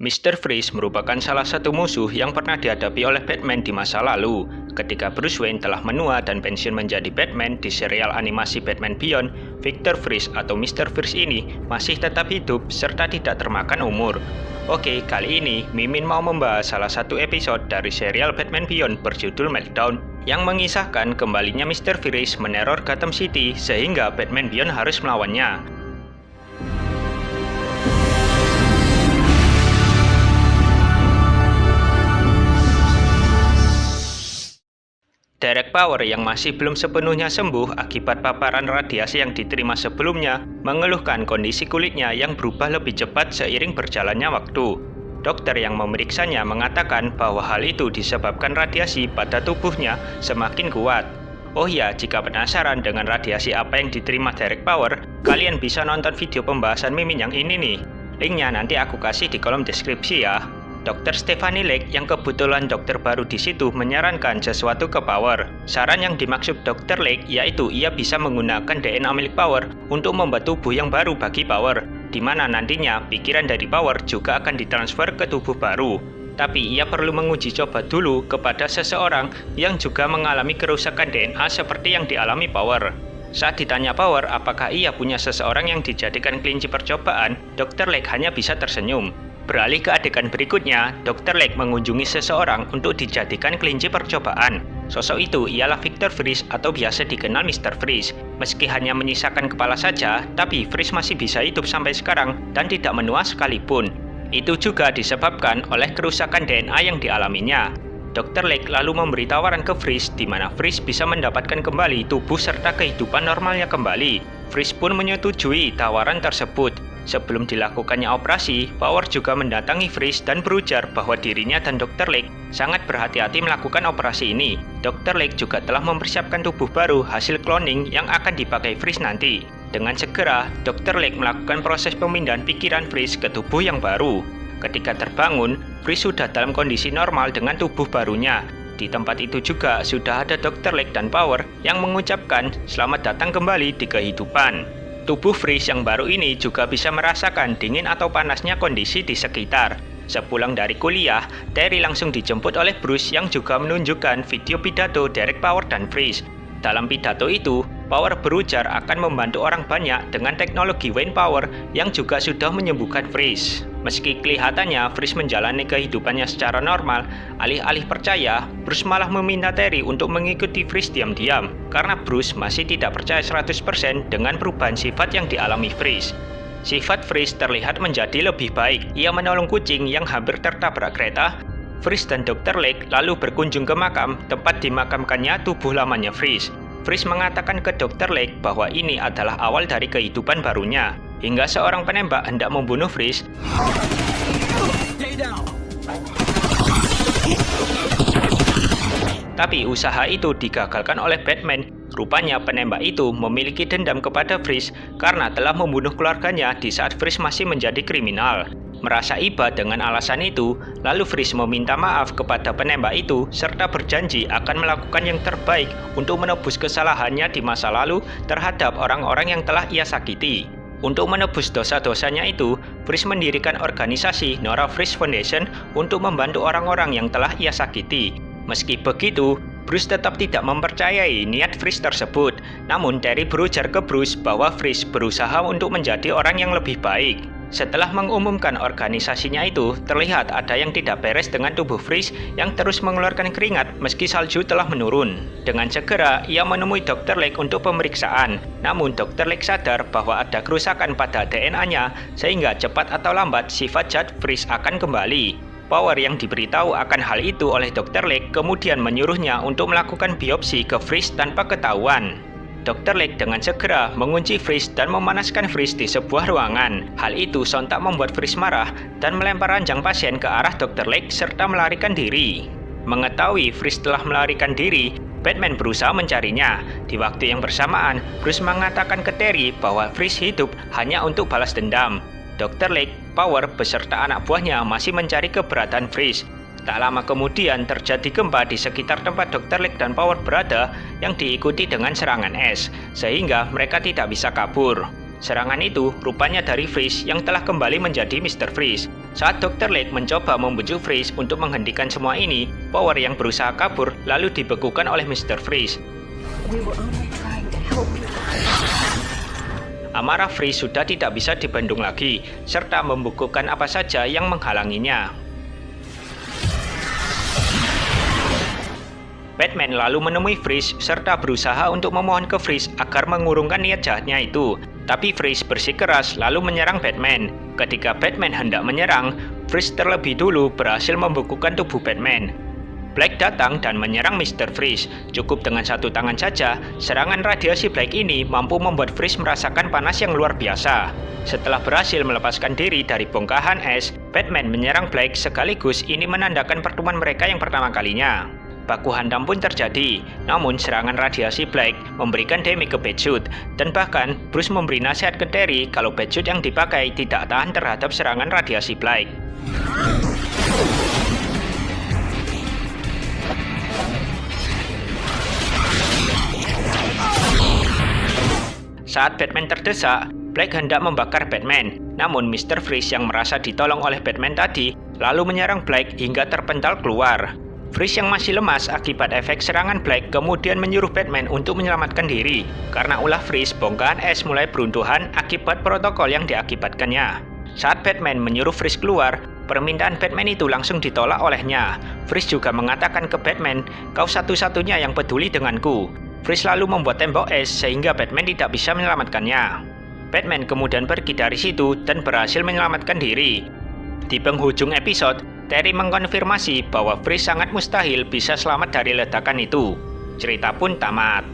Mr. Freeze merupakan salah satu musuh yang pernah dihadapi oleh Batman di masa lalu, ketika Bruce Wayne telah menua dan pensiun menjadi Batman di serial animasi Batman Beyond. Victor Freeze atau Mr. Freeze ini masih tetap hidup serta tidak termakan umur. Oke, kali ini Mimin mau membahas salah satu episode dari serial Batman Beyond berjudul Meltdown, yang mengisahkan kembalinya Mr. Freeze meneror Gotham City sehingga Batman Beyond harus melawannya. Derek Power yang masih belum sepenuhnya sembuh akibat paparan radiasi yang diterima sebelumnya mengeluhkan kondisi kulitnya yang berubah lebih cepat seiring berjalannya waktu. Dokter yang memeriksanya mengatakan bahwa hal itu disebabkan radiasi pada tubuhnya semakin kuat. Oh ya, jika penasaran dengan radiasi apa yang diterima Derek Power, kalian bisa nonton video pembahasan Mimin yang ini nih. Linknya nanti aku kasih di kolom deskripsi ya. Dr. Stephanie Lake yang kebetulan dokter baru di situ menyarankan sesuatu ke Power. Saran yang dimaksud Dr. Lake yaitu ia bisa menggunakan DNA milik Power untuk membuat tubuh yang baru bagi Power, di mana nantinya pikiran dari Power juga akan ditransfer ke tubuh baru. Tapi ia perlu menguji coba dulu kepada seseorang yang juga mengalami kerusakan DNA seperti yang dialami Power. Saat ditanya Power apakah ia punya seseorang yang dijadikan kelinci percobaan, Dr. Lake hanya bisa tersenyum. Beralih ke adegan berikutnya, Dr. Lake mengunjungi seseorang untuk dijadikan kelinci percobaan. Sosok itu ialah Victor Freeze atau biasa dikenal Mr. Freeze. Meski hanya menyisakan kepala saja, tapi Freeze masih bisa hidup sampai sekarang dan tidak menua sekalipun. Itu juga disebabkan oleh kerusakan DNA yang dialaminya. Dr. Lake lalu memberi tawaran ke Freeze di mana Freeze bisa mendapatkan kembali tubuh serta kehidupan normalnya kembali. Freeze pun menyetujui tawaran tersebut. Sebelum dilakukannya operasi, Power juga mendatangi Freeze dan berujar bahwa dirinya dan Dr. Lake sangat berhati-hati melakukan operasi ini. Dr. Lake juga telah mempersiapkan tubuh baru hasil cloning yang akan dipakai Freeze nanti. Dengan segera, Dr. Lake melakukan proses pemindahan pikiran Freeze ke tubuh yang baru. Ketika terbangun, Freeze sudah dalam kondisi normal dengan tubuh barunya. Di tempat itu juga sudah ada Dr. Lake dan Power yang mengucapkan selamat datang kembali di kehidupan. Tubuh Freeze yang baru ini juga bisa merasakan dingin atau panasnya kondisi di sekitar. Sepulang dari kuliah, Terry langsung dijemput oleh Bruce yang juga menunjukkan video pidato Derek Power dan Freeze. Dalam pidato itu, Power berujar akan membantu orang banyak dengan teknologi Wayne Power yang juga sudah menyembuhkan Freeze. Meski kelihatannya Freeze menjalani kehidupannya secara normal, alih-alih percaya, Bruce malah meminta Terry untuk mengikuti Freeze diam-diam, karena Bruce masih tidak percaya 100% dengan perubahan sifat yang dialami Freeze. Sifat Freeze terlihat menjadi lebih baik. Ia menolong kucing yang hampir tertabrak kereta. Freeze dan Dr. Lake lalu berkunjung ke makam tempat dimakamkannya tubuh lamanya Freeze. Freeze mengatakan ke Dr. Lake bahwa ini adalah awal dari kehidupan barunya. Hingga seorang penembak hendak membunuh Freeze. Tapi usaha itu digagalkan oleh Batman. Rupanya penembak itu memiliki dendam kepada Freeze karena telah membunuh keluarganya di saat Freeze masih menjadi kriminal. Merasa iba dengan alasan itu, lalu Freeze meminta maaf kepada penembak itu serta berjanji akan melakukan yang terbaik untuk menebus kesalahannya di masa lalu terhadap orang-orang yang telah ia sakiti. Untuk menebus dosa-dosanya itu, Freeze mendirikan organisasi Nora Freeze Foundation untuk membantu orang-orang yang telah ia sakiti. Meski begitu, Bruce tetap tidak mempercayai niat Freeze tersebut. Namun Terry berujar ke Bruce bahwa Freeze berusaha untuk menjadi orang yang lebih baik. Setelah mengumumkan organisasinya itu, terlihat ada yang tidak beres dengan tubuh Freeze yang terus mengeluarkan keringat meski salju telah menurun. Dengan segera, ia menemui Dr. Lake untuk pemeriksaan. Namun Dr. Lake sadar bahwa ada kerusakan pada DNA-nya, sehingga cepat atau lambat sifat jahat Freeze akan kembali. Power yang diberitahu akan hal itu oleh Dr. Lake kemudian menyuruhnya untuk melakukan biopsi ke Freeze tanpa ketahuan. Dr. Lake dengan segera mengunci Freeze dan memanaskan Freeze di sebuah ruangan. Hal itu sontak membuat Freeze marah dan melempar ranjang pasien ke arah Dr. Lake serta melarikan diri. Mengetahui Freeze telah melarikan diri, Batman berusaha mencarinya. Di waktu yang bersamaan, Bruce mengatakan ke Terry bahwa Freeze hidup hanya untuk balas dendam. Dr. Lake, Power beserta anak buahnya masih mencari keberadaan Freeze. Tak lama kemudian terjadi gempa di sekitar tempat Dr. Lake dan Power berada yang diikuti dengan serangan es, sehingga mereka tidak bisa kabur. Serangan itu rupanya dari Freeze yang telah kembali menjadi Mr. Freeze. Saat Dr. Lake mencoba membujuk Freeze untuk menghentikan semua ini, Power yang berusaha kabur lalu dibekukan oleh Mr. Freeze. We were only trying to help you. Amarah Freeze sudah tidak bisa dibendung lagi, serta membukukan apa saja yang menghalanginya. Batman lalu menemui Freeze serta berusaha untuk memohon ke Freeze agar mengurungkan niat jahatnya itu. Tapi Freeze bersikeras lalu menyerang Batman. Ketika Batman hendak menyerang, Freeze terlebih dulu berhasil membekukan tubuh Batman. Blake datang dan menyerang Mr. Freeze. Cukup dengan satu tangan saja, serangan radiasi Blake ini mampu membuat Freeze merasakan panas yang luar biasa. Setelah berhasil melepaskan diri dari bongkahan es, Batman menyerang Blake sekaligus ini menandakan pertemuan mereka yang pertama kalinya. Baku hantam pun terjadi, namun serangan radiasi Blake memberikan damage ke Batsuit, dan bahkan Bruce memberi nasihat ke Terry kalau Batsuit yang dipakai tidak tahan terhadap serangan radiasi Blake. Saat Batman terdesak, Blake hendak membakar Batman, namun Mr. Freeze yang merasa ditolong oleh Batman tadi lalu menyerang Blake hingga terpental keluar. Freeze yang masih lemas akibat efek serangan Blake kemudian menyuruh Batman untuk menyelamatkan diri. Karena ulah Freeze, bongkahan es mulai beruntuhan akibat protokol yang diakibatkannya. Saat Batman menyuruh Freeze keluar, permintaan Batman itu langsung ditolak olehnya. Freeze juga mengatakan ke Batman, "Kau satu-satunya yang peduli denganku." Freeze lalu membuat tembok es sehingga Batman tidak bisa menyelamatkannya. Batman kemudian pergi dari situ dan berhasil menyelamatkan diri. Di penghujung episode, Terry mengkonfirmasi bahwa Freeze sangat mustahil bisa selamat dari ledakan itu. Cerita pun tamat.